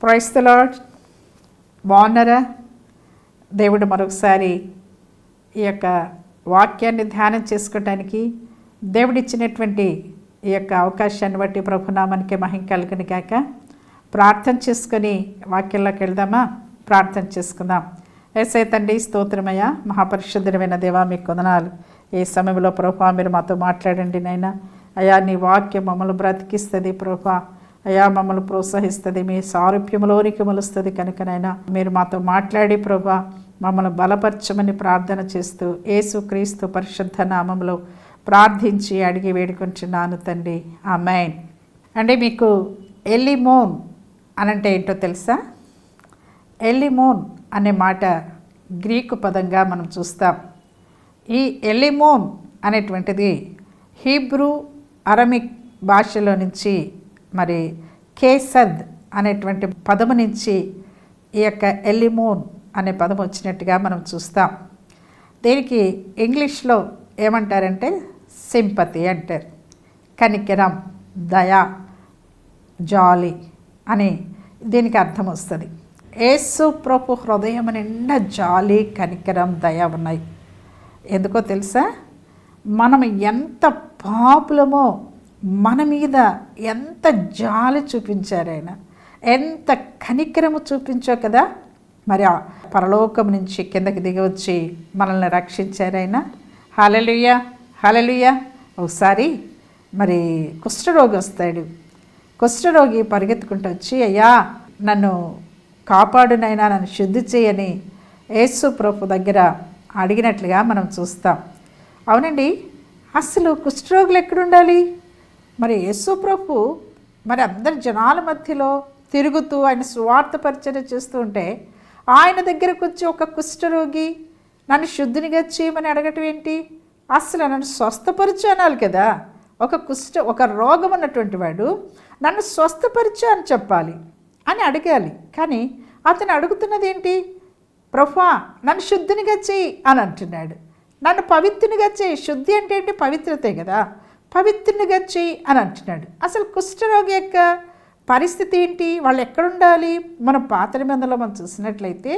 Praise the lord. బాగున్నారా? దేవుడు మరొకసారి ఈ యొక్క వాక్యాన్ని ధ్యానం చేసుకోవటానికి దేవుడిచ్చినటువంటి ఈ యొక్క అవకాశాన్ని బట్టి ప్రభునామానికి మహిమ కలుగును గాక. ప్రార్థన చేసుకొని వాక్యంలోకి వెళ్దామా? ప్రార్థన చేసుకుందాం. యేసయ్య తండ్రి, స్తోత్రమయ్యా, మహాపరిశుద్ధమైన దేవా, మీకు వందనాలు. ఈ సమయంలో ప్రభువా మీరు మాతో మాట్లాడండి నైనా. అయ్యా, నీ వాక్యం మమ్మల్ని బ్రతికిస్తుంది ప్రభువా. అయ్యా, మమ్మల్ని ప్రోత్సహిస్తుంది, మీ సారూప్యములోనికి మలుస్తుంది. కనుకనైనా మీరు మాతో మాట్లాడి ప్రభువా మమ్మల్ని బలపరచమని ప్రార్థన చేస్తూ యేసు క్రీస్తు పరిశుద్ధ నామంలో ప్రార్థించి అడిగి వేడుకుంటున్నాను తండ్రి, ఆమేన్. అంటే మీకు ఎలిమోన్ అనంటే ఏంటో తెలుసా? ఎలిమోన్ అనే మాట గ్రీకు పదంగా మనం చూస్తాం. ఈ ఎలిమోన్ అనేటువంటిది హీబ్రూ అరమిక్ భాషలో నుంచి మరి కేసద్ అనేటువంటి పదము నుంచి ఈ యొక్క ఎలిమోన్ అనే పదం వచ్చినట్టుగా మనం చూస్తాం. దీనికి ఇంగ్లీష్లో ఏమంటారంటే సింపతి అంటారు. కనికరం, దయ, జాలి అని దీనికి అర్థం వస్తుంది. యేసు ప్రభు హృదయం నిండా జాలి, కనికరం, దయ ఉన్నాయి. ఎందుకో తెలుసా? మనం ఎంత పాపులమో మన మీద ఎంత జాలి చూపించారు ఆయన, ఎంత కనికరము చూపించో కదా. మరి ఆ పరలోకం నుంచి కిందకి దిగి వచ్చి మనల్ని రక్షించారు ఆయన. హల్లెలూయా, హల్లెలూయా. ఒకసారి మరి కుష్ఠరోగి వస్తాడు. కుష్ఠరోగి పరిగెత్తుకుంటూ వచ్చి, అయ్యా నన్ను కాపాడునైనా, నన్ను శుద్ధి చేయని యేసు ప్రభు దగ్గర అడిగినట్లుగా మనం చూస్తాం. అవునండి, అసలు కుష్ఠరోగులు ఎక్కడుండాలి? మరి యేసు ప్రభు మరి అందరి జనాల మధ్యలో తిరుగుతూ ఆయన సువార్త పరిచర్య చేస్తూ ఉంటే ఆయన దగ్గరకు వచ్చి ఒక కుష్ఠరోగి నన్ను శుద్ధినిగా చేయమని అడగటం ఏంటి? అసలు నన్ను స్వస్థపరచు అనాలి కదా. ఒక రోగం ఉన్నటువంటి వాడు నన్ను స్వస్థపరచు అని చెప్పాలి, అని అడగాలి. కానీ అతను అడుగుతున్నది ఏంటి? ప్రభువా నన్ను శుద్ధినిగా చేయి అని అంటున్నాడు. నన్ను పవిత్రునిగా చేయి. శుద్ధి అంటే ఏంటి? పవిత్రతే కదా. పవిత్రునిగా చేయి అని అంటున్నాడు. అసలు కుష్ఠరోగి యొక్క పరిస్థితి ఏంటి? వాళ్ళు ఎక్కడుండాలి? మనం పాత నిబంధనలో మనం చూసినట్లయితే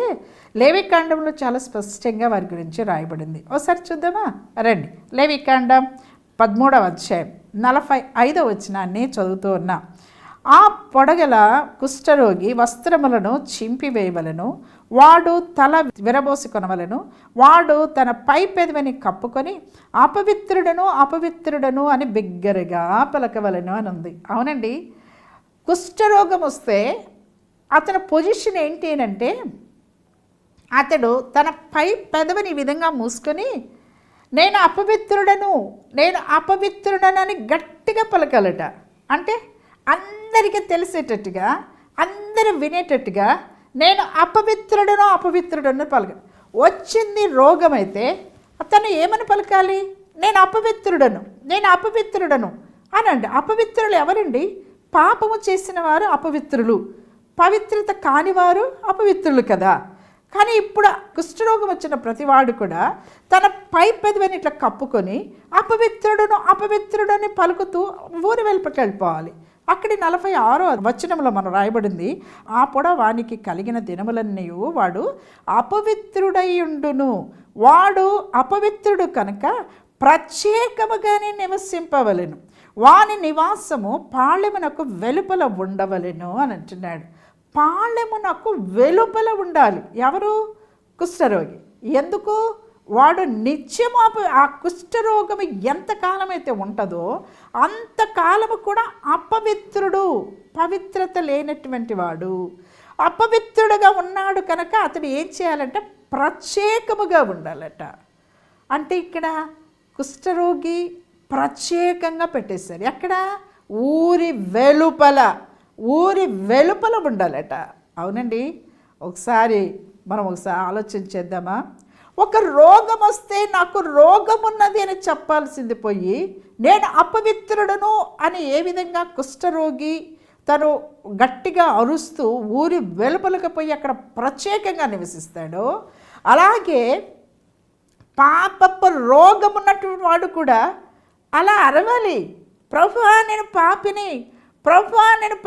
లేవికాండంలో చాలా స్పష్టంగా వారి గురించి రాయబడింది. ఒకసారి చూద్దామా? రండి. లేవికాండం 13వ అధ్యాయం 45వ వచనాన్ని చదువుతూ ఉన్నా. ఆ పొడగల కుష్ఠరోగి వస్త్రములను చింపివేయవలను, వాడు తల విరబోసుకొనవలను, వాడు తన పై పెదవిని కప్పుకొని అపవిత్రుడను అపవిత్రుడను అని బిగ్గరగా పలకవలను అని ఉంది. అవునండి, కుష్ఠరోగం వస్తే అతని పొజిషన్ ఏంటి అంటే అతడు తన పై పెదవిని ఈ విధంగా మూసుకొని నేను అపవిత్రుడను అని గట్టిగా పలకాలట. అంటే అందరికీ తెలిసేటట్టుగా, అందరూ వినేటట్టుగా నేను అపవిత్రుడను పలక. వచ్చింది రోగమైతే అతను ఏమని పలకాలి? నేను అపవిత్రుడను అనండి. అపవిత్రులు ఎవరండి? పాపము చేసిన వారు అపవిత్రులు, పవిత్రత కానివారు అపవిత్రులు కదా. కానీ ఇప్పుడు కుష్ఠరోగం వచ్చిన ప్రతివాడు కూడా తన పై పెదవిని ఇట్లా కప్పుకొని అపవిత్రుడని పలుకుతూ ఊరి వెలుపకి వెళ్ళిపోవాలి. అక్కడి 46వ వచనంలో మనం రాయబడింది, ఆ పొడ వానికి కలిగిన దినములన్నీ వాడు అపవిత్రుడైయుండును, వాడు అపవిత్రుడు కనుక ప్రత్యేకముగానే నివసింపవలెను, వాని నివాసము పాళెమునకు వెలుపల ఉండవలెను అని అంటున్నాడు. పాళెమునకు వెలుపల ఉండాలి. ఎవరు? కుష్ఠరోగి. ఎందుకు? వాడు నిత్యము ఆ కుష్ఠరోగము ఎంతకాలమైతే ఉంటుందో అంతకాలము కూడా అపవిత్రుడు, పవిత్రత లేనటువంటి వాడు. అపవిత్రుడుగా ఉన్నాడు కనుక అతడు ఏం చేయాలంటే ప్రత్యేకముగా ఉండాలట. అంటే ఇక్కడ కుష్ఠరోగి ప్రత్యేకంగా పెట్టేశారు. ఎక్కడ? ఊరి వెలుపల ఉండాలట. అవునండి, ఒకసారి ఆలోచన చేద్దామా? ఒక రోగం వస్తే నాకు రోగం ఉన్నది అని చెప్పాల్సింది పోయి నేను అపవిత్రుడను అని ఏ విధంగా కుష్ఠరోగి తను గట్టిగా అరుస్తూ ఊరి వెలుపలకు పోయి అక్కడ ప్రత్యేకంగా నివసిస్తాడో, అలాగే పాపపు రోగం ఉన్నటువంటి వాడు కూడా అలా అరవాలి. ప్రభువా నేను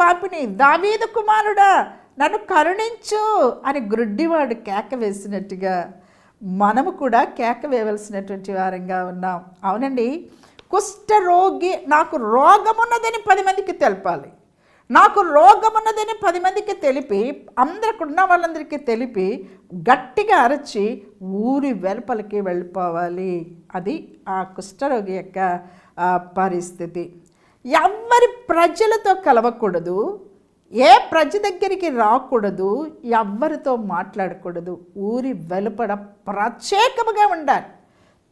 పాపిని, దావీదు కుమారుడా నన్ను కరుణించు అని గ్రుడ్డివాడు కేక వేసినట్టుగా మనము కూడా కేక వేయవలసినటువంటి వారంగా ఉన్నాం. అవునండి, కుష్ఠరోగి నాకు రోగమున్నదని 10 మందికి తెలపాలి. నాకు రోగమున్నదని 10 మందికి తెలిపి, అందరికి ఉన్న వాళ్ళందరికీ తెలిపి గట్టిగా అరచి ఊరి వెలుపలికి వెళ్ళిపోవాలి. అది ఆ కుష్ఠరోగి యొక్క పరిస్థితి. ఎవరి ప్రజలతో కలవకూడదు, ఏ ప్రజ దగ్గరికి రాకూడదు, ఎవరితో మాట్లాడకూడదు. ఊరి వెలుపడ ప్రత్యేకముగా ఉండాలి.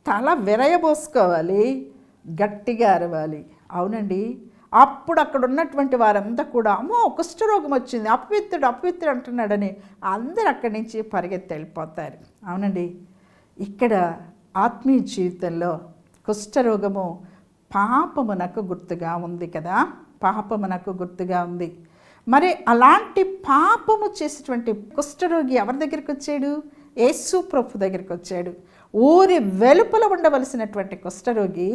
తల విరయబోసుకోవాలి, గట్టిగా అరవాలి. అవునండి, అప్పుడు అక్కడ ఉన్నటువంటి వారంతా కూడా అమ్మో కుష్ఠరోగం వచ్చింది, అపవిత్రుడు అంటున్నాడని అందరూ అక్కడి నుంచి పరిగెత్తి వెళ్ళిపోతారు. అవునండి, ఇక్కడ ఆత్మీయ జీవితంలో కుష్ఠరోగము పాపమునకు గుర్తుగా ఉంది కదా, పాపమునకు గుర్తుగా ఉంది. మరి అలాంటి పాపము చేసేటువంటి కుష్ఠరోగి ఎవరి దగ్గరికి వచ్చాడు? యేసు ప్రభు దగ్గరికి వచ్చాడు. ఊరి వెలుపల ఉండవలసినటువంటి కుష్ఠరోగి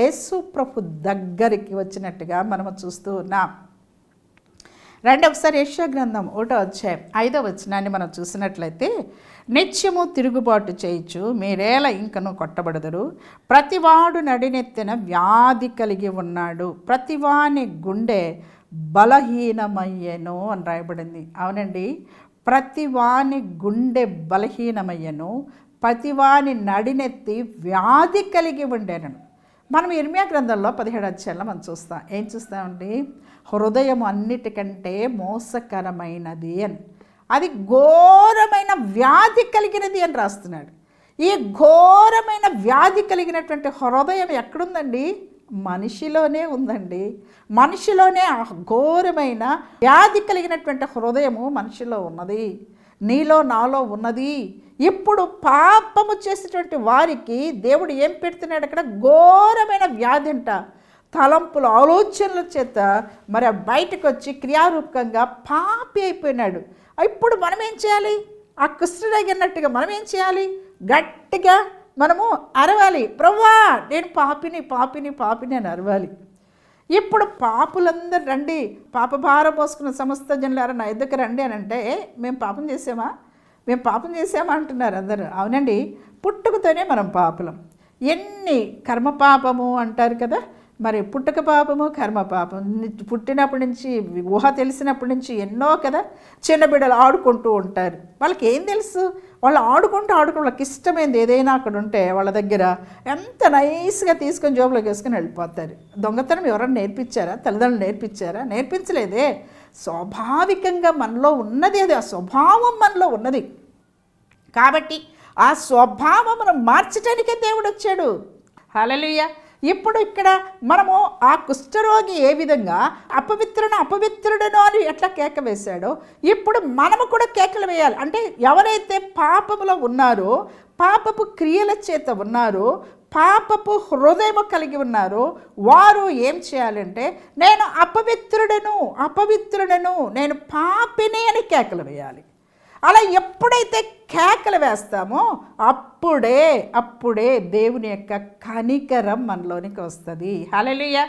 యేసు ప్రభు దగ్గరికి వచ్చినట్టుగా మనము చూస్తూ ఉన్నాం. ఒకసారి యెషయా గ్రంథం 1వ అధ్యాయం 5వ వచనాన్ని మనం చూసినట్లయితే, నిత్యము తిరుగుబాటు చేయొచ్చు, మీరేలా ఇంకను కొట్టబడదురు, ప్రతివాడు నడినెత్తిన వ్యాధి కలిగి ఉన్నాడు, ప్రతివాని గుండె బలహీనమయ్యను అని రాయబడింది. అవునండి, ప్రతివాని గుండె బలహీనమయ్యను, ప్రతివాని నడినెత్తి వ్యాధి కలిగి ఉండేనను. మనం ఇర్మియా గ్రంథంలో 17వ అధ్యాయంలో మనం చూస్తాం. ఏం చూస్తామండి? హృదయం అన్నిటికంటే మోసకరమైనది అని, అది ఘోరమైన వ్యాధి కలిగినది అని రాస్తున్నాడు. ఈ ఘోరమైన వ్యాధి కలిగినటువంటి హృదయం ఎక్కడుందండి? మనిషిలోనే ఉందండి. మనిషిలోనే ఆ ఘోరమైన వ్యాధి కలిగినటువంటి హృదయము మనిషిలో ఉన్నది, నీలో నాలో ఉన్నది. ఇప్పుడు పాపము చేసేటువంటి వారికి దేవుడు ఏం పెడుతున్నాడు? అక్కడ ఘోరమైన వ్యాధి అంట. తలంపుల ఆలోచనల చేత మరి బయటకు వచ్చి క్రియారూపకంగా పాపి అయిపోయినాడు. ఇప్పుడు మనం ఏం చేయాలి? ఆ కుష్ఠరోగి అన్నట్టుగా మనం ఏం చేయాలి? గట్టిగా మనము అరవాలి, ప్రభువా నేను పాపిని అని అరవాలి. ఇప్పుడు పాపులందరూ రండి, పాపభారం మోసుకున్న సమస్త జనులారా నా ఎద్దుకు రండి అని అంటే, మేము పాపం చేసామా అంటున్నారు అందరూ. అవునండి, పుట్టుకతోనే మనం పాపులం. ఎన్ని కర్మపాపము అంటారు కదా, మరి పుట్టుక పాపము కర్మ పాపం. పుట్టినప్పటి నుంచి ఊహ తెలిసినప్పటి నుంచి ఎన్నో కదా చిన్న బిడ్డలు ఆడుకుంటూ ఉంటారు. వాళ్ళకి ఏం తెలుసు? వాళ్ళు ఆడుకుంటూ వాళ్ళకి ఇష్టమైంది ఏదైనా అక్కడ ఉంటే వాళ్ళ దగ్గర ఎంత నైస్గా తీసుకొని జోబులోకి వేసుకొని వెళ్ళిపోతారు. దొంగతనం ఎవరైనా నేర్పించారా? తల్లిదండ్రులు నేర్పించారా? నేర్పించలేదే. స్వాభావికంగా మనలో ఉన్నది అది, ఆ స్వభావం మనలో ఉన్నది. కాబట్టి ఆ స్వభావమును మార్చడానికే దేవుడు వచ్చాడు. హల్లెలూయా. ఇప్పుడు ఇక్కడ మనము ఆ కుష్ఠరోగి ఏ విధంగా అపవిత్రుడను అని ఎట్లా కేక వేశాడో, ఇప్పుడు మనము కూడా కేకలు వేయాలి. అంటే ఎవరైతే పాపములో ఉన్నారో, పాపపు క్రియల చేత ఉన్నారో, పాపపు హృదయము కలిగి ఉన్నారో వారు ఏం చేయాలంటే, నేను అపవిత్రుడను నేను పాపిని అని కేకలు వేయాలి. అలా ఎప్పుడైతే కేకలు వేస్తామో అప్పుడే దేవుని యొక్క కనికరం మనలోనికి వస్తుంది. హల్లెలూయా,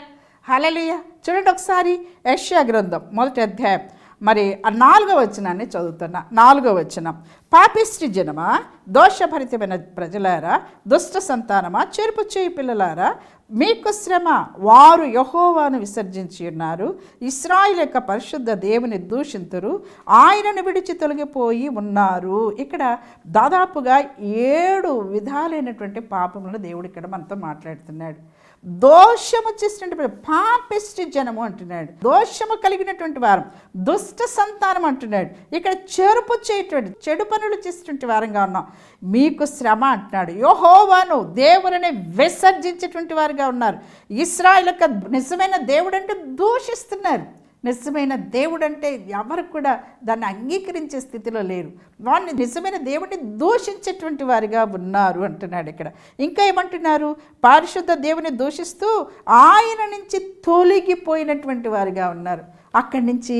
హల్లెలూయా. చూడండి ఒకసారి యెషయా గ్రంథం 1వ అధ్యాయం మరి 4వ వచనాన్ని చదువుతున్నా. 4వ వచనం, పాపిష్టి జనమా, దోషభరితమైన ప్రజలారా, దుష్ట సంతానమా, చెరుపు చేయి పిల్లలారా, మీకు శ్రమ, వారు యెహోవాను విసర్జించి ఉన్నారు, ఇశ్రాయేలు యొక్క పరిశుద్ధ దేవుని దూషింతురు, ఆయనను విడిచి తొలగిపోయి ఉన్నారు. ఇక్కడ దాదాపుగా 7 విధాలైనటువంటి పాపములను దేవుడు ఇక్కడ మనతో మాట్లాడుతున్నాడు. దోషము చేసినటువంటి పాపిష్టి జనము అంటున్నాడు, దోషము కలిగినటువంటి వారు, దుష్ట సంతానం అంటున్నాడు. ఇక్కడ చెరుపు చేయటువంటి చెడు పనులు చేసేటువంటి వారంగా ఉన్నాం. మీకు శ్రమ అంటున్నాడు. యెహోవాను దేవుని విసర్జించేటువంటి వారుగా ఉన్నారు. ఇశ్రాయేలు యొక్క నిజమైన దేవుడు అంటే దూషిస్తున్నారు. నిజమైన దేవుడు అంటే ఎవరు కూడా దాన్ని అంగీకరించే స్థితిలో లేరు. వాడిని నిజమైన దేవుడిని దూషించేటువంటి వారిగా ఉన్నారు అంటున్నాడు ఇక్కడ. ఇంకా ఏమంటున్నారు? పరిశుద్ధ దేవుని దూషిస్తూ ఆయన నుంచి తొలగిపోయినటువంటి వారిగా ఉన్నారు. అక్కడి నుంచి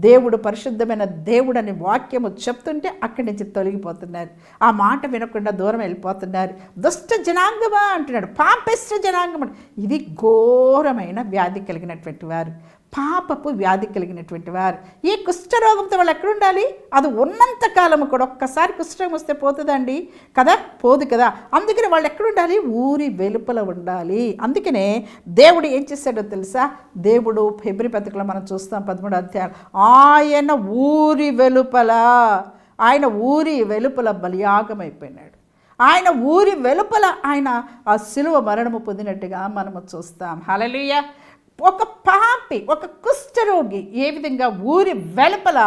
దేవుడు పరిశుద్ధమైన దేవుడు అని వాక్యము చెప్తుంటే అక్కడి నుంచి తొలగిపోతున్నారు. ఆ మాట వినకుండా దూరం వెళ్ళిపోతున్నారు. దుష్ట జనాంగమా అంటున్నాడు, పాపిష్ట జనాంగం. ఇది ఘోరమైన వ్యాధి కలిగినటువంటి వారు, పాపపు వ్యాధి కలిగినటువంటి వారు. ఈ కుష్ఠరోగంతో వాళ్ళు ఎక్కడుండాలి? అది ఉన్నంత కాలము కూడా. ఒక్కసారి కుష్ఠరోగం వస్తే పోతుందండి కదా, పోదు కదా. అందుకని వాళ్ళు ఎక్కడుండాలి? ఊరి వెలుపల ఉండాలి. అందుకనే దేవుడు ఏం చేశాడో తెలుసా? దేవుడు ఫిబ్రవరి పత్రికలో మనం చూస్తాం 13వ అధ్యాయం, ఆయన ఊరి వెలుపల బలియాగమైపోయినాడు. ఆయన ఊరి వెలుపల ఆయన ఆ శిలువ మరణము పొందినట్టుగా మనము చూస్తాం. హల్లెలూయా. ఒక పాపి, ఒక కుష్ఠరోగి ఏ విధంగా ఊరి వెలుపల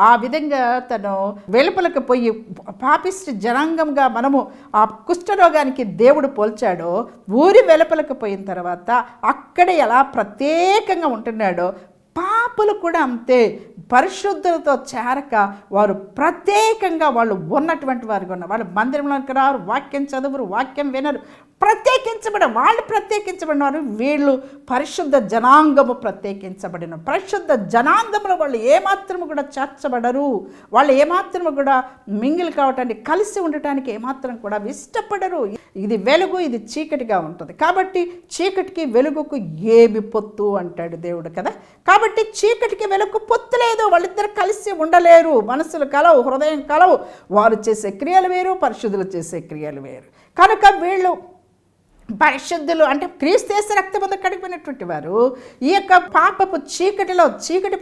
ఆ విధంగా తను వెలుపలకు పోయి పాపిష్టి జనాంగంగా మనము ఆ కుష్ఠరోగానికి దేవుడు పోల్చాడో, ఊరి వెలుపలకు పోయిన తర్వాత అక్కడ ఎలా ప్రత్యేకంగా ఉంటున్నాడో, పాపులు కూడా అంతే. పరిశుద్ధులతో చేరక వారు ప్రత్యేకంగా వాళ్ళు ఉన్నటువంటి వారికి ఉన్నారు. వాళ్ళు మందిరంలోకి రారు, వాక్యం చదువురు, వాక్యం వినరు. వాళ్ళు ప్రత్యేకించబడినారు. వీళ్ళు పరిశుద్ధ జనాంగము ప్రత్యేకించబడిన పరిశుద్ధ జనాంగంలో వాళ్ళు ఏమాత్రము కూడా చేర్చబడరు. వాళ్ళు ఏమాత్రము కూడా మింగిల్ కావటానికి, కలిసి ఉండటానికి ఏమాత్రం కూడా ఇష్టపడరు. ఇది వెలుగు, ఇది చీకటిగా ఉంటుంది. కాబట్టి చీకటికి వెలుగుకు ఏమి పొత్తు అంటాడు దేవుడు కదా. కాబట్టి చీకటికి వెలుగు పొత్తు లేదు. వాళ్ళిద్దరు కలిసి ఉండలేరు. మనసులు కలవు, హృదయం కలవు. వారు చేసే క్రియలు వేరు, పరిశుద్ధులు చేసే క్రియలు వేరు. కనుక వీళ్ళు పరిశుద్ధులు అంటే క్రీస్తు యేసు రక్తమందు కడిగిపోయినటువంటి వారు ఈ యొక్క పాపపు చీకటి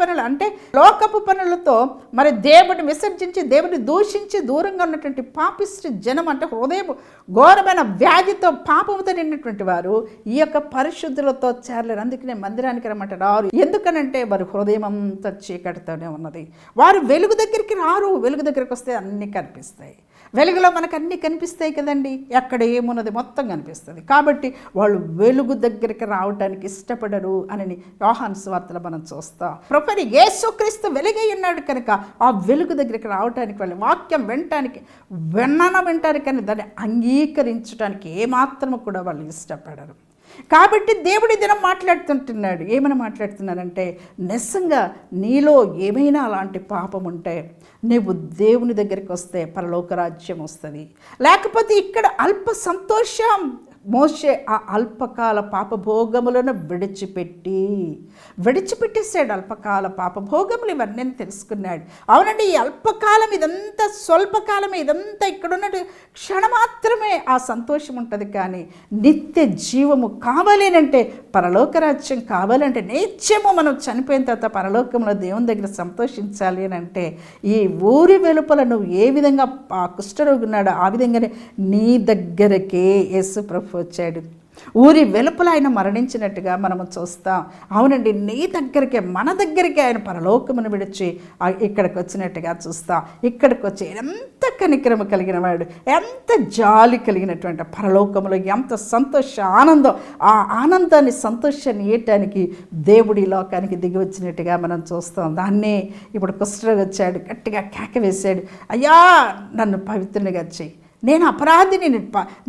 పనులు అంటే లోకపు పనులతో మరి దేవుడిని విసర్జించి, దేవుడిని దూషించి దూరంగా ఉన్నటువంటి పాపిష్టి జనం అంటే హృదయం ఘోరమైన వ్యాధితో, పాపముతో నిన్నటువంటి వారు ఈ యొక్క పరిశుద్ధులతో చేరలేరు. అందుకనే మందిరానికి రమ్మంటే రారు. ఎందుకనంటే వారి హృదయం అంతా చీకటితోనే ఉన్నది. వారు వెలుగు దగ్గరికి రారు. వెలుగు దగ్గరికి వస్తే అన్నీ కనిపిస్తాయి. వెలుగులో మనకు అన్నీ కనిపిస్తాయి కదండి. ఎక్కడ ఏమున్నది మొత్తం కనిపిస్తుంది. కాబట్టి వాళ్ళు వెలుగు దగ్గరికి రావడానికి ఇష్టపడరు అని యోహాను సువార్తలో మనం చూస్తాం. ప్రభువైన యేసుక్రీస్తు వెలుగై ఉన్నాడు కనుక ఆ వెలుగు దగ్గరికి రావడానికి, వాళ్ళు వాక్యం వినటానికి కానీ దాన్ని అంగీకరించడానికి ఏమాత్రము కూడా వాళ్ళు ఇష్టపడరు. కాబట్టి దేవుడి దినం మాట్లాడుతుంటున్నాడు. ఏమైనా మాట్లాడుతున్నానంటే, నిజంగా నీలో ఏమైనా అలాంటి పాపం ఉంటే నువ్వు దేవుని దగ్గరికి వస్తే పరలోక రాజ్యం వస్తుంది. లేకపోతే ఇక్కడ అల్ప సంతోషం. మోషే ఆ అల్పకాల పాపభోగములను విడిచిపెట్టేశాడు. అల్పకాల పాపభోగములు ఇవన్నీ తెలుసుకున్నాడు. అవునండి, ఈ అల్పకాలం ఇదంతా స్వల్పకాలమే, ఇదంతా ఇక్కడున్నట్టు క్షణమాత్రమే ఆ సంతోషం ఉంటుంది. కానీ నిత్య జీవము కావాలేనంటే, పరలోక రాజ్యం కావాలంటే, నిత్యము మనం చనిపోయిన తర్వాత పరలోకంలో దేవుని దగ్గర సంతోషించాలి అని అంటే, ఈ ఊరి వెలుపల నువ్వు ఏ విధంగా ఆ కుష్ఠరోగి ఉన్నాడో ఆ విధంగానే నీ దగ్గరకే యేసు ప్రభు వచ్చాడు. ఊరి వెలుపల ఆయన మరణించినట్టుగా మనము చూస్తాం. అవునండి, నీ దగ్గరికి, మన దగ్గరికి ఆయన పరలోకమును విడిచి ఇక్కడికి వచ్చినట్టుగా చూస్తాం. ఇక్కడికి వచ్చి ఎంత కనికరము కలిగిన వాడు, ఎంత జాలి కలిగినటువంటి, పరలోకములో ఎంత సంతోష ఆనందం, ఆ ఆనందాన్ని, సంతోషాన్ని ఇవ్వటానికి దేవుడి లోకానికి దిగి వచ్చినట్టుగా మనం చూస్తాం. దాన్నే ఇప్పుడు కుష్ఠరోగి వచ్చాడు, గట్టిగా కేక వేశాడు, అయ్యా నన్ను పవిత్రునిగా చెయ్యి, నేను అపరాధిని,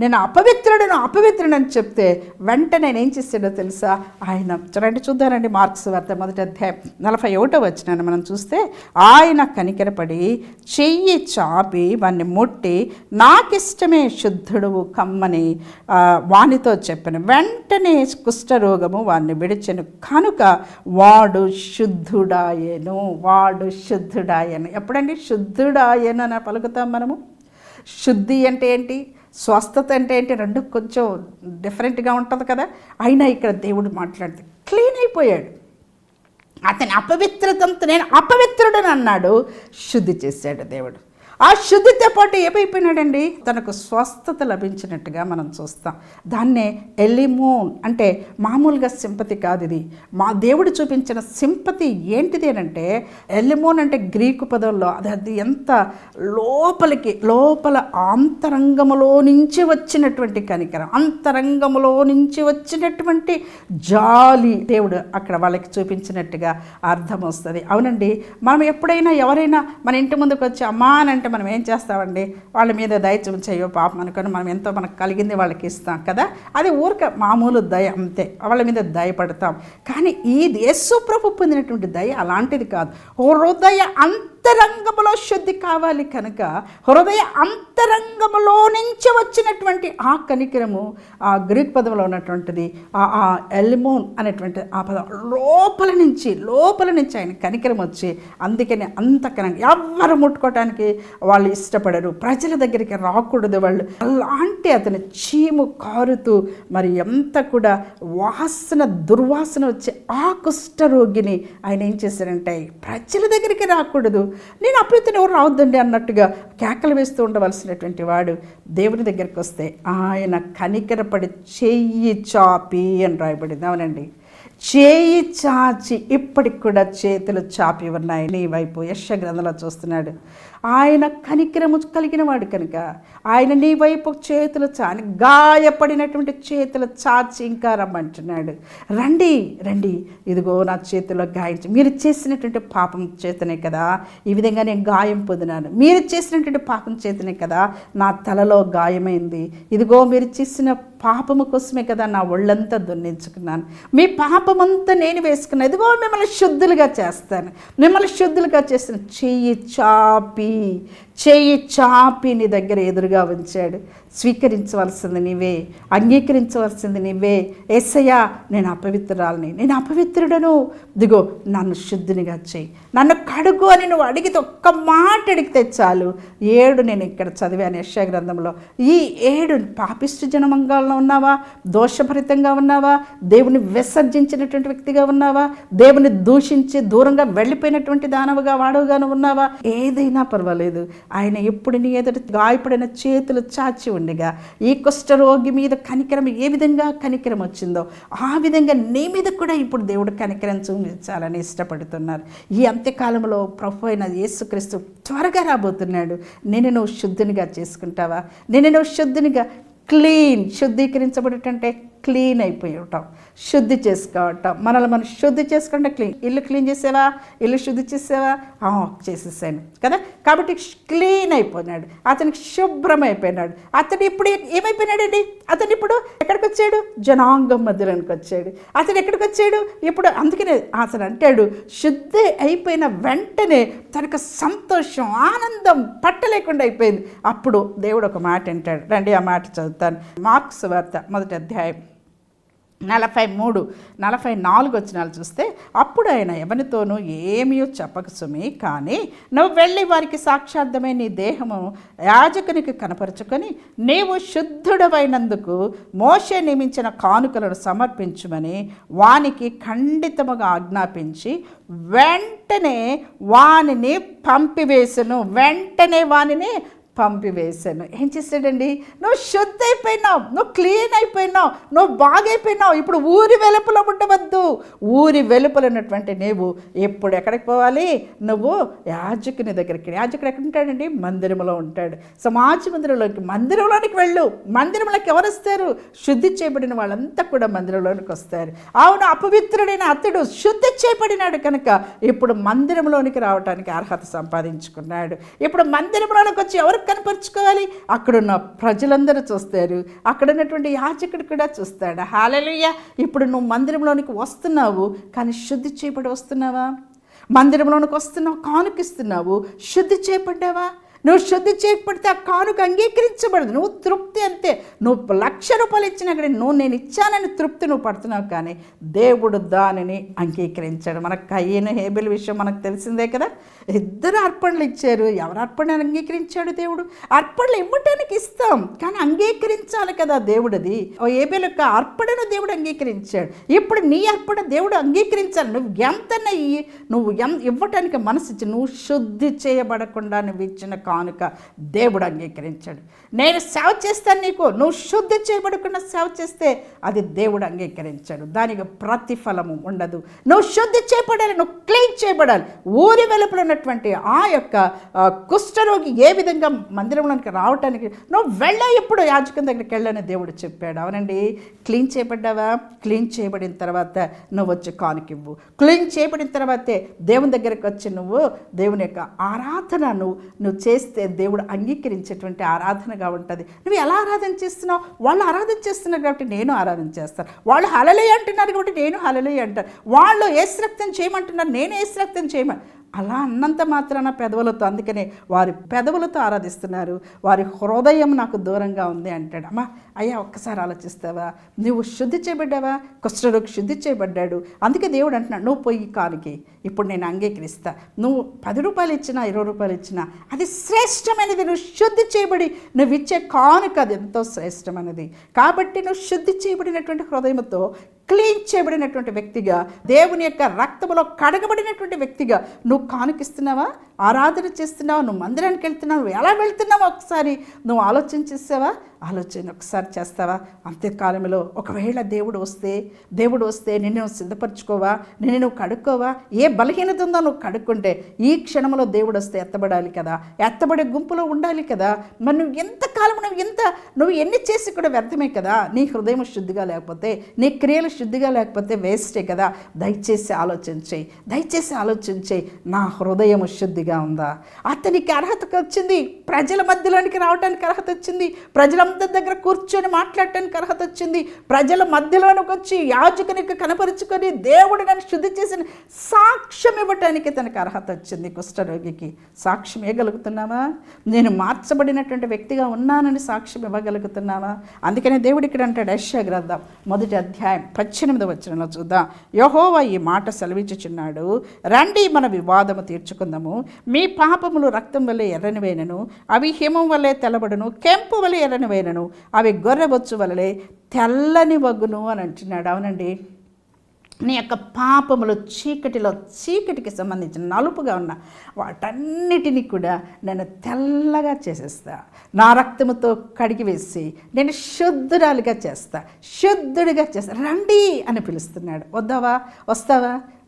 నేను అపవిత్రుడని చెప్తే వెంటనే నేను ఏం చేశాడో తెలుసా? ఆయన చూద్దానండి, మార్క్స్ వార్త 1వ అధ్యాయం 41వ వచనాన్ని మనం చూస్తే, ఆయన కనికరపడి చెయ్యి చాపి వాణ్ణి ముట్టి, నాకిష్టమే శుద్ధుడువు కమ్మని వానితో చెప్పాను. వెంటనే కుష్ఠరోగము వాణ్ణి విడిచెను, కనుక వాడు శుద్ధుడాయెను. ఎప్పుడండి శుద్ధుడాయెను అని పలుకుతాం మనము? శుద్ధి అంటే ఏంటి, స్వస్థత అంటే ఏంటి, రెండు కొంచెం డిఫరెంట్గా ఉంటుంది కదా. అయినా ఇక్కడ దేవుడు మాట్లాడితే క్లీన్ అయిపోయాడు. అతని అపవిత్రతంతో నేను అపవిత్రుడని అన్నాడు, శుద్ధి చేశాడు దేవుడు. ఆ శుద్ధితో పాటు ఏమైపోయినాడండి, తనకు స్వస్థత లభించినట్టుగా మనం చూస్తాం. దాన్నే ఎలిమోన్ అంటే మామూలుగా సింపతి కాదు. ఇది మా దేవుడు చూపించిన సింపతి ఏంటిది అంటే, ఎలిమోన్ అంటే గ్రీకు పదంలో అది ఎంత లోపల అంతరంగములో నుంచి వచ్చినటువంటి కనికరం, అంతరంగములో నుంచి వచ్చినటువంటి జాలి దేవుడు అక్కడ వాళ్ళకి చూపించినట్టుగా అర్థం వస్తుంది. అవునండి, మనం ఎప్పుడైనా ఎవరైనా మన ఇంటి ముందుకు వచ్చి అమ్మా అని అంటే మనం ఏం చేస్తామండి, వాళ్ళ మీద దయ చూపించయ్యో పాపం అనుకొని మనం ఎంతో మనకు కలిగింది వాళ్ళకి ఇస్తాం కదా. అది ఊరిక మామూలు దయ అంతే, వాళ్ళ మీద దయపడతాం. కానీ ఈ యేసు ప్రభు పొందినటువంటి దయ అలాంటిది కాదు. హృదయ అంత అంతరంగములో శుద్ధి కావాలి కనుక హృదయ అంతరంగములో నుంచి వచ్చినటువంటి ఆ కనికరము, ఆ గ్రీక్ పదంలో ఉన్నటువంటిది ఆ ఎల్మోన్ అనేటువంటి ఆ పదం లోపల నుంచి ఆయన కనికరం వచ్చి, అందుకని అంత ఎవ్వరు ముట్టుకోవటానికి వాళ్ళు ఇష్టపడరు, ప్రజల దగ్గరికి రాకూడదు వాళ్ళు. అలాంటి అతని చీము కారుతూ మరి ఎంత కూడా దుర్వాసన వచ్చే ఆ కుష్ఠరోగిని ఆయన ఏం చేశారంటే ప్రజల దగ్గరికి రాకూడదు, నేను అప్పుడైతే ఎవరు రావద్దండి అన్నట్టుగా కేకలు వేస్తూ ఉండవలసినటువంటి వాడు దేవుని దగ్గరికి వస్తే ఆయన కనికరపడి చెయ్యి చాపి అని రాయబడింది. అవునండి, చేయి చాచి ఇప్పటికి కూడా చేతులు చాపి ఉన్నాయి నీ వైపు. యెషయా గ్రంథంలో చూస్తున్నాడు. ఆయన కనికరము కలిగిన వాడు కనుక ఆయన నీ వైపు చేతులు చాచి, గాయపడినటువంటి చేతులు చాచి ఇంకా రమ్మంటున్నాడు. రండి రండి, ఇదిగో నా చేతిలో గాయించి, మీరు చేసినటువంటి పాపం చేతనే కదా ఈ విధంగా నేను గాయం పొందినాను, మీరు చేసినటువంటి పాపం చేతనే కదా నా తలలో గాయమైంది, ఇదిగో మీరు చేసిన పాపము కోసమే కదా నా ఒళ్ళంతా దున్నించుకున్నాను, మీ పాపమంతా నేను వేసుకున్నాను, ఇదిగో మిమ్మల్ని శుద్ధులుగా చేస్తాను, మిమ్మల్ని శుద్ధులుగా చేస్తాను. చెయ్యి చాపి నీ దగ్గర ఎదురుగా ఉంచాడు. స్వీకరించవలసింది నీవే, అంగీకరించవలసింది నీవే. యేసయ్యా, నేను అపవిత్రురాలని, నేను అపవిత్రుడను, దిగో నన్ను శుద్ధినిగా చేయి, నన్ను కడుగు అని నువ్వు అడిగితే, ఒక్క మాట అడిగితే చాలు. 7 నేను ఇక్కడ చదివాను యెషయా గ్రంథంలో. ఈ 7 పాపిష్టి జనమంగాల్లో ఉన్నావా, దోషభరితంగా ఉన్నావా, దేవుని విసర్జించినటువంటి వ్యక్తిగా ఉన్నావా, దేవుని దూషించి దూరంగా వెళ్ళిపోయినటువంటి దానవుగా వాడవుగాను ఉన్నావా, ఏదైనా పర్వాలేదు, ఆయన ఎప్పుడు నీ ఎదుట గాయపడిన చేతులు చాచి ఉండగా ఈ కుష్ఠరోగి మీద కనికరం ఏ విధంగా కనికరం వచ్చిందో ఆ విధంగా నీ మీద కూడా ఇప్పుడు దేవుడు కనికరం చూపించాలని ఇష్టపడుతున్నారు. ఈ అంత్యకాలంలో ప్రభు అయిన యేసుక్రీస్తు త్వరగా రాబోతున్నాడు. నేను నువ్వు శుద్ధినిగా చేసుకుంటావా? నేను నువ్వు శుద్ధినిగా శుద్ధీకరించబడటంటే క్లీన్ అయిపోయి ఉంటాం, శుద్ధి చేసుకోవటం, మనల్ని మనం శుద్ధి చేసుకుంటే క్లీన్. ఇల్లు క్లీన్ చేసావా? ఇల్లు శుద్ధి చేసావా? చేసేసాను కదా. కాబట్టి క్లీన్ అయిపోయినాడు, అతనికి శుభ్రం అయిపోయినాడు. అతను ఇప్పుడు ఏమైపోయినాడండి? అతను ఇప్పుడు ఎక్కడికి వచ్చాడు? జనాంగం మధ్యలోనికి వచ్చాడు. అతను ఎక్కడికి వచ్చాడు ఇప్పుడు? అందుకనే అతను అంటాడు, శుద్ధి అయిపోయిన వెంటనే తనకు సంతోషం, ఆనందం పట్టలేకుండా అయిపోయింది. అప్పుడు దేవుడు ఒక మాట అంటాడు, రండి ఆ మాట చదువుతాను. మార్కు సువార్త 1వ అధ్యాయం 43, 44 వచనాలు చూస్తే, అప్పుడు ఆయన ఎవరితోనూ ఏమీ చెప్పక సుమి, కానీ నువ్వు వెళ్ళి వారికి సాక్షార్థమై నీ దేహము యాజకునికి కనపరుచుకొని నీవు శుద్ధుడవైనందుకు మోషే నియమించిన కానుకలను సమర్పించుమని వానికి ఖండితముగా ఆజ్ఞాపించి వెంటనే వానిని పంపివేశాను. ఏం చేశాడండి? నువ్వు శుద్ధి అయిపోయినావు, నువ్వు క్లీన్ అయిపోయినావు, నువ్వు బాగైపోయినావు. ఇప్పుడు ఊరి వెలుపల ఉండవద్దు. ఊరి వెలుపల ఉన్నటువంటి నీవు ఇప్పుడు ఎక్కడికి పోవాలి? నువ్వు యాజకుని దగ్గరికి. యాజకుడు ఎక్కడ ఉంటాడండి? మందిరంలో ఉంటాడు. సమాజ మందిరంలోనికి వెళ్ళు. మందిరంలోకి ఎవరు వస్తారు? శుద్ధి చేయబడిన వాళ్ళంతా కూడా మందిరంలోనికి వస్తారు. అవును, అపవిత్రుడైన అతడు శుద్ధి చేయబడినాడు కనుక ఇప్పుడు మందిరంలోనికి రావడానికి అర్హత సంపాదించుకున్నాడు. ఇప్పుడు మందిరంలోనికి వచ్చి ఎవరు కనపరుచుకోవాలి? అక్కడున్న ప్రజలందరూ చూస్తారు, అక్కడ ఉన్నటువంటి యాజకుడు కూడా చూస్తాడు. హల్లెలూయా! ఇప్పుడు నువ్వు మందిరంలోనికి వస్తున్నావు, కానీ శుద్ధి చేయబడి వస్తున్నావా? మందిరంలోనికి వస్తున్నావు, కానుకిస్తున్నావు, శుద్ధి చేయబడ్డావా? నువ్వు శుద్ధి చేయకపోతే ఆ కానుక అంగీకరించబడదు. నువ్వు తృప్తి అంతే. నువ్వు ₹1,00,000 ఇచ్చినా కానీ నేను ఇచ్చానని తృప్తి నువ్వు పడుతున్నావు, కానీ దేవుడు దానిని అంగీకరించాడు. మన కయ్యను హేబెలు విషయం మనకు తెలిసిందే కదా. ఇద్దరు అర్పణలు ఇచ్చారు. ఎవరు అర్పణ అంగీకరించాడు? దేవుడు. అర్పణలు ఇవ్వటానికి ఇస్తాం, కానీ అంగీకరించాలి కదా దేవుడిది. హేబెలు యొక్క అర్పణను దేవుడు అంగీకరించాడు. ఇప్పుడు నీ అర్పణ దేవుడు అంగీకరించాలి. నువ్వు ఎంతనే నువ్వు ఇవ్వటానికి మనసు ఇచ్చి, నువ్వు శుద్ధి చేయబడకుండా నువ్వు ఇచ్చిన కానుక దేవుడు అంగీకరించాడు. నేను సేవ చేస్తాను నీకు, నువ్వు శుద్ధి చేయబడకుండా సేవ చేస్తే అది దేవుడు అంగీకరించాడు. దానికి ప్రతిఫలము ఉండదు. నువ్వు శుద్ధి చేయబడాలి, నువ్వు క్లీన్ చేయబడాలి. ఊరి వెలుపల ఉన్నటువంటి ఆ యొక్క కుష్ఠరోగి ఏ విధంగా మందిరంలోనికి రావటానికి నువ్వు వెళ్ళా, ఇప్పుడు యాజకుని దగ్గరికి వెళ్ళని దేవుడు చెప్పాడు. అవునండి, క్లీన్ చేయబడ్డావా? క్లీన్ చేయబడిన తర్వాత నువ్వు వచ్చి కానుకివ్వు. క్లీన్ చేయబడిన తర్వాతే దేవుని దగ్గరికి వచ్చి నువ్వు దేవుని యొక్క ఆరాధన నువ్వు చేస్తే దేవుడు అంగీకరించేటువంటి ఆరాధనగా ఉంటుంది. నువ్వు ఎలా ఆరాధన చేస్తున్నావు? వాళ్ళు ఆరాధన చేస్తున్నారు కాబట్టి నేను ఆరాధన చేస్తాను. వాళ్ళు హల్లెలూయా అంటున్నారు కాబట్టి నేను హల్లెలూయా అంటాను. వాళ్ళు యేసు రక్తం చేయమంటున్నారు, నేను యేసు రక్తం చేయమని అలా అన్నంత మాత్రాన పెదవులతో, అందుకనే వారి పెదవులతో ఆరాధిస్తున్నారు, వారి హృదయం నాకు దూరంగా ఉంది అంటాడు. అమ్మా అయ్యా ఒక్కసారి ఆలోచిస్తావా? నువ్వు శుద్ధి చేయబడ్డావా? కుష్ఠరోగి శుద్ధి చేయబడ్డాడు. అందుకే దేవుడు అంటున్నాడు, నువ్వు పొయ్యి కానుకి ఇప్పుడు నేను అంగీకరిస్తా. నువ్వు 10 రూపాయలు ఇచ్చినా 20 రూపాయలు ఇచ్చినా అది శ్రేష్టమైనది. నువ్వు శుద్ధి చేయబడి నువ్వు ఇచ్చే కానుక అది ఎంతో శ్రేష్టమైనది. కాబట్టి నువ్వు శుద్ధి చేయబడినటువంటి హృదయంతో, క్లీన్ చేయబడినటువంటి వ్యక్తిగా, దేవుని యొక్క రక్తములో కడగబడినటువంటి వ్యక్తిగా నువ్వు కానుకిస్తున్నావా? ఆరాధన చేస్తున్నావా? నువ్వు మందిరానికి వెళ్తున్నావు, నువ్వు ఎలా వెళ్తున్నావో ఒకసారి నువ్వు ఆలోచన చేసావా? ఆలోచన ఒకసారి చేస్తావా? అంత్యకాలంలో ఒకవేళ దేవుడు వస్తే నిన్ను నువ్వు సిద్ధపరచుకోవా? నిన్ను నువ్వు కడుక్కోవా? ఏ బలహీనత ఉందో నువ్వు కడుక్కుంటే ఈ క్షణంలో దేవుడు వస్తే ఎత్తబడాలి కదా, ఎత్తబడే గుంపులో ఉండాలి కదా. మరి నువ్వు ఎంతకాలం నువ్వు ఎన్ని చేసి కూడా వ్యర్థమే కదా. నీ హృదయం శుద్ధిగా లేకపోతే, నీ క్రియలు శుద్ధిగా లేకపోతే వేస్టే కదా. దయచేసి ఆలోచించి నా హృదయం శుద్ధిగా ఉందా? అతనికి అర్హత వచ్చింది, ప్రజల మధ్యలోనికి రావడానికి అర్హత వచ్చింది, ప్రజలందరి దగ్గర కూర్చొని మాట్లాడటానికి అర్హత వచ్చింది, ప్రజల మధ్యలోనికి వచ్చి యాజకునికి కనపరుచుకొని దేవుడు నన్ను శుద్ధి చేసిన సాక్ష్యం ఇవ్వటానికి తనకు అర్హత వచ్చింది. కుష్ఠరోగికి సాక్ష్యం ఇవ్వగలుగుతున్నావా? నేను మార్చబడినటువంటి వ్యక్తిగా ఉన్నానని సాక్ష్యం ఇవ్వగలుగుతున్నావా? అందుకనే దేవుడు ఇక్కడ అంటాడు, యెషయా గ్రంథం 1వ అధ్యాయం 18వ వచనంలో చూద్దాం. యెహోవా ఈ మాట సెలవిచ్చుచున్నాడు, రండి మన వివాదము తీర్చుకుందాము. మీ పాపములు రక్తం వలె ఎర్రనివైనను, అవి హిమం వలె తెల్లబడును, కెంపు వలె ఎర్రనివైనను, అవి గొర్రెబొచ్చు వలె తెల్లని వగ్గును అని అంటున్నాడు. అవునండి, నీ యొక్క పాపములు చీకటికి సంబంధించిన నలుపుగా ఉన్న వాటన్నిటినీ కూడా నేను తెల్లగా చేసేస్తా, నా రక్తముతో కడిగి వేసి నేను శుద్ధుడిగా చేస్తా. రండి అని పిలుస్తున్నాడు.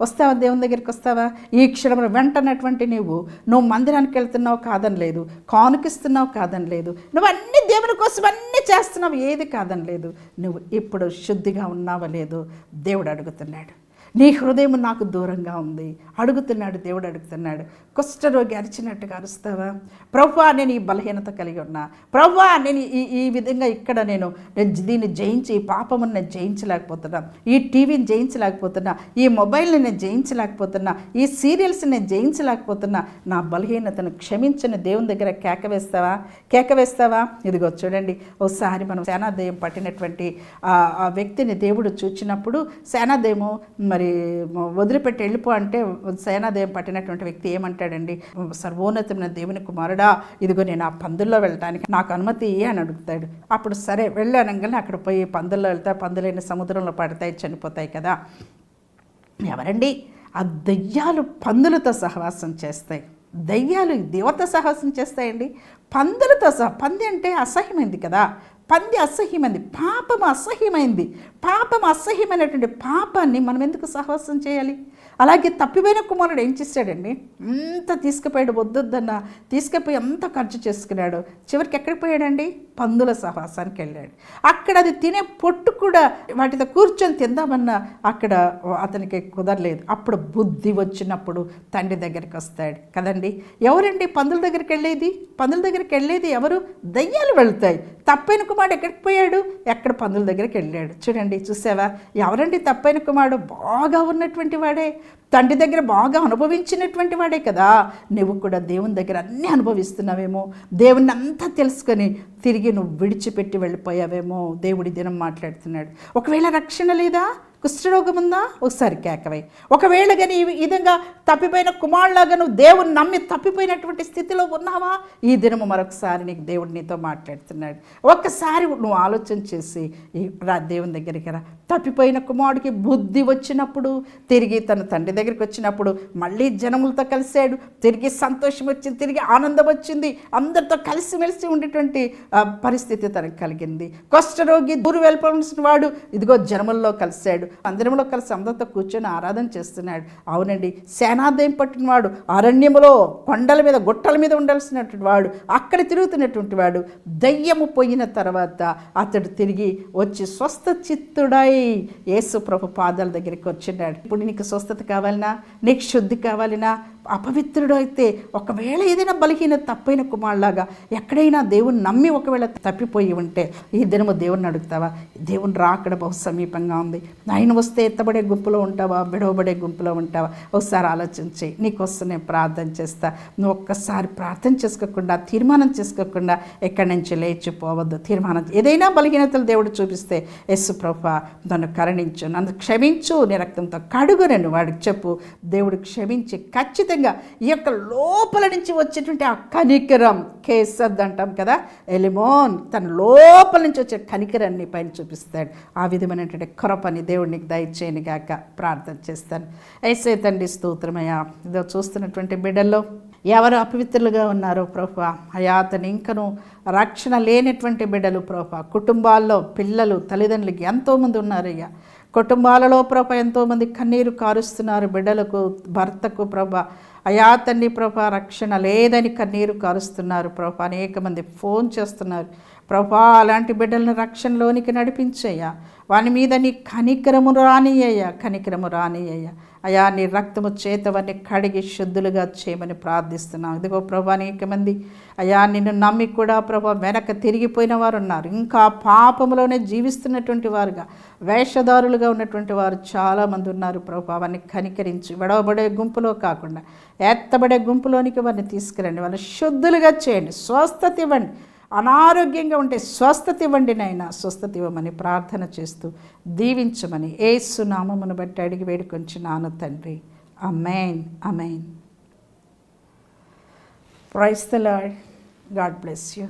వస్తావా దేవుని దగ్గరికి వస్తావా? ఈ క్షణంలో వెంటనటువంటి నువ్వు మందిరానికి వెళ్తున్నావు కాదని లేదు, కానుకిస్తున్నావు కాదని లేదు, నువ్వు అన్ని దేవుని కోసం అన్నీ చేస్తున్నావు, ఏది కాదని లేదు. నువ్వు ఇప్పుడు శుద్ధిగా ఉన్నావా లేదు దేవుడు అడుగుతున్నాడు. నీ హృదయం నాకు దూరంగా ఉంది అడుగుతున్నాడు దేవుడు. కుష్ఠరోగి అరిచినట్టుగా అరుస్తావా? ప్రభువా నేను ఈ బలహీనత కలిగి ఉన్నా, ప్రభువా నేను ఈ విధంగా ఇక్కడ నేను దీన్ని జయించి, ఈ పాపమును నేను జయించలేకపోతున్నా, ఈ టీవీని జయించలేకపోతున్నా, ఈ మొబైల్ని నేను జయించలేకపోతున్నా, ఈ సీరియల్స్ని నేను జయించలేకపోతున్నా, నా బలహీనతను క్షమించని దేవుని దగ్గర కేక వేస్తావా? ఇదిగో చూడండి, ఒకసారి మనం సేనాదయం పట్టినటువంటి ఆ వ్యక్తిని దేవుడు చూచినప్పుడు, సేనాదయము మరి వదిలిపెట్టి వెళ్ళిపో అంటే సేనాదయం పట్టినటువంటి వ్యక్తి ఏమంటాడండి, సర్వోన్నతమైన దేవుని కుమారుడా, ఇదిగో నేను ఆ పందుల్లో వెళ్ళటానికి నాకు అనుమతి అని అడుగుతాడు. అప్పుడు సరే వెళ్ళానంగానే అక్కడ పోయి పందుల్లో వెళ్తా, పందులైన సముద్రంలో పడతాయి, చనిపోతాయి కదా. ఎవరండి? ఆ దయ్యాలు పందులతో సహవాసం చేస్తాయి. దయ్యాలు దేవత సహవాసం చేస్తాయండి పందులతో పంది అంటే అసహ్యమైంది కదా, పంది అసహ్యమైంది, పాపం అసహ్యమైనటువంటి పాపాన్ని మనం ఎందుకు సహవాసం చేయాలి? అలాగే తప్పిపోయిన కుమారుడు ఏం చేశాడండి, అంత తీసుకుపోయాడు, వద్దొద్దన్న తీసుకుపోయి అంత ఖర్చు చేసుకున్నాడు. చివరికి ఎక్కడికి పోయాడండి? పందుల సహవాసానికి వెళ్ళాడు. అక్కడ అది తినే పొట్టు కూడా వాటితో కూర్చొని తిందామన్నా అక్కడ అతనికి కుదరలేదు. అప్పుడు బుద్ధి వచ్చినప్పుడు తండ్రి దగ్గరికి వస్తాడు కదండి. ఎవరండి పందుల దగ్గరికి వెళ్ళేది? ఎవరు? దయ్యాలు వెళ్తాయి. తప్పైన కుమారుడు ఎక్కడికి పోయాడు? ఎక్కడ పందుల దగ్గరికి వెళ్ళాడు. చూడండి, చూసావా? ఎవరండి తప్పైన కుమారుడు? బాగా ఉన్నటువంటి వాడే, తండ్రి దగ్గర బాగా అనుభవించినటువంటి వాడే కదా. నువ్వు కూడా దేవుని దగ్గర అన్నీ అనుభవిస్తున్నావేమో, దేవుణ్ణి అంతా తెలుసుకొని తిరిగి నువ్వు విడిచిపెట్టి వెళ్ళిపోయావేమో. దేవుడి దినం మాట్లాడుతున్నాడు. ఒకవేళ రక్షణ లేదా, కుష్ఠరోగం ఉందా, ఒకసారి కేకవై. ఒకవేళ కానీ ఈ విధంగా తప్పిపోయిన కుమారులాగా నువ్వు దేవుని నమ్మి తప్పిపోయినటువంటి స్థితిలో ఉన్నావా, ఈ దినము మరొకసారి నీకు దేవుడు నీతో మాట్లాడుతున్నాడు. ఒక్కసారి నువ్వు ఆలోచన చేసి దేవుని దగ్గరికి రా. తప్పిపోయిన కుమారుడికి బుద్ధి వచ్చినప్పుడు, తిరిగి తన తండ్రి దగ్గరికి వచ్చినప్పుడు మళ్ళీ జనములతో కలిశాడు, తిరిగి సంతోషం వచ్చింది, తిరిగి ఆనందం వచ్చింది, అందరితో కలిసిమెలిసి ఉండేటువంటి పరిస్థితి తనకు కలిగింది. కుష్ఠరోగి దూరు వెళ్ళవలసిన వాడు ఇదిగో జనముల్లో కలిశాడు, మందిరంలో కలిసి అందరితో కూర్చొని ఆరాధన చేస్తున్నాడు. అవునండి, సేనాదయం పట్టినవాడు, అరణ్యములో కొండల మీద గుట్టల మీద ఉండాల్సినటువంటి వాడు, అక్కడ తిరుగుతున్నటువంటి వాడు, దయ్యము పోయిన తర్వాత అతడు తిరిగి వచ్చి స్వస్థ చిత్తుడై యేసు ప్రభు పాదాల దగ్గరికి వచ్చినాడు. ఇప్పుడు నీకు స్వస్థత కావాలన్నా, నీకు శుద్ధి కావాలన్నా, అపవిత్రుడు అయితే ఒకవేళ ఏదైనా బలహీన తప్పైన కుమారులాగా ఎక్కడైనా దేవుని నమ్మి ఒకవేళ తప్పిపోయి ఉంటే ఈ దినము దేవుణ్ణి అడుగుతావా? దేవుని రాకడ బహు సమీపంగా ఉంది. నా లైన్ వస్తే ఎత్తబడే గుంపులో ఉంటావా, విడవబడే గుంపులో ఉంటావా? ఒకసారి ఆలోచించి నీకోసం నేను ప్రార్థన చేస్తా. నువ్వు ఒక్కసారి ప్రార్థన చేసుకోకుండా, తీర్మానం చేసుకోకుండా ఎక్కడి నుంచి లేచిపోవద్దు. తీర్మానం, ఏదైనా బలహీనతలు దేవుడు చూపిస్తే, యేసు ప్రభువా నన్ను కరుణించు, నన్ను క్షమించు, నీ రక్తంతో కడుగు నన్ను వాడికి చెప్పు. దేవుడు క్షమించి ఖచ్చితంగా ఈ యొక్క లోపల నుంచి వచ్చేటువంటి ఆ కనికరం, కేసద్ అంటాం కదా, ఎలిమోన్, తన లోపల నుంచి వచ్చే కనికరాన్ని పైన చూపిస్తాడు. ఆ విధమైనటువంటి కృపని దేవుడు నీకు దయచేయని గాక ప్రార్థన చేస్తాను. యేసే తండ్రి స్తోత్రమయ్యా. ఇదో చూస్తున్నటువంటి బిడ్డల్లో ఎవరు అపవిత్రులుగా ఉన్నారో ప్రభువా, అయా అతను ఇంకను రక్షణ లేనటువంటి బిడ్డలు ప్రభువా, కుటుంబాల్లో పిల్లలు తల్లిదండ్రులకి ఎంతోమంది ఉన్నారయ్యా. కుటుంబాలలో ప్రభ ఎంతోమంది కన్నీరు కారుస్తున్నారు. బిడ్డలకు, భర్తకు ప్రభ, అయా తండ్రి ప్రభ రక్షణ లేదని కన్నీరు కారుస్తున్నారు ప్రభ. అనేక మంది ఫోన్ చేస్తున్నారు ప్రభా. అలాంటి బిడ్డలను రక్షణలోనికి నడిపించయ్యా. వాని మీద నీ కనికరము రానియ్యా, కనికరము రానియ్యా. అయా నీ రక్తము చేతవన్నీ కడిగి శుద్ధులుగా చేయమని ప్రార్థిస్తున్నాం. ఇదిగో ప్రభా, అనేక మంది అయా నిన్ను నమ్మి కూడా ప్రభా వెనక తిరిగిపోయిన వారు ఉన్నారు. ఇంకా పాపములోనే జీవిస్తున్నటువంటి వారుగా, వేషధారులుగా ఉన్నటువంటి వారు చాలామంది ఉన్నారు ప్రభా. వారిని కనికరించి విడవబడే గుంపులో కాకుండా ఎత్తబడే గుంపులోనికి వారిని తీసుకురండి. వారిని శుద్ధులుగా చేయండి, స్వస్థత ఇవ్వండి. అనారోగ్యంగా ఉంటే స్వస్థత ఇవ్వండి నాయనా, స్వస్థత ఇవ్వమని ప్రార్థన చేస్తూ దీవించమని యేసు నామమును బట్టి అడిగి వేడుకొంచున్నాను తండ్రి. ఆమేన్, ఆమేన్. Praise the lord. God bless you.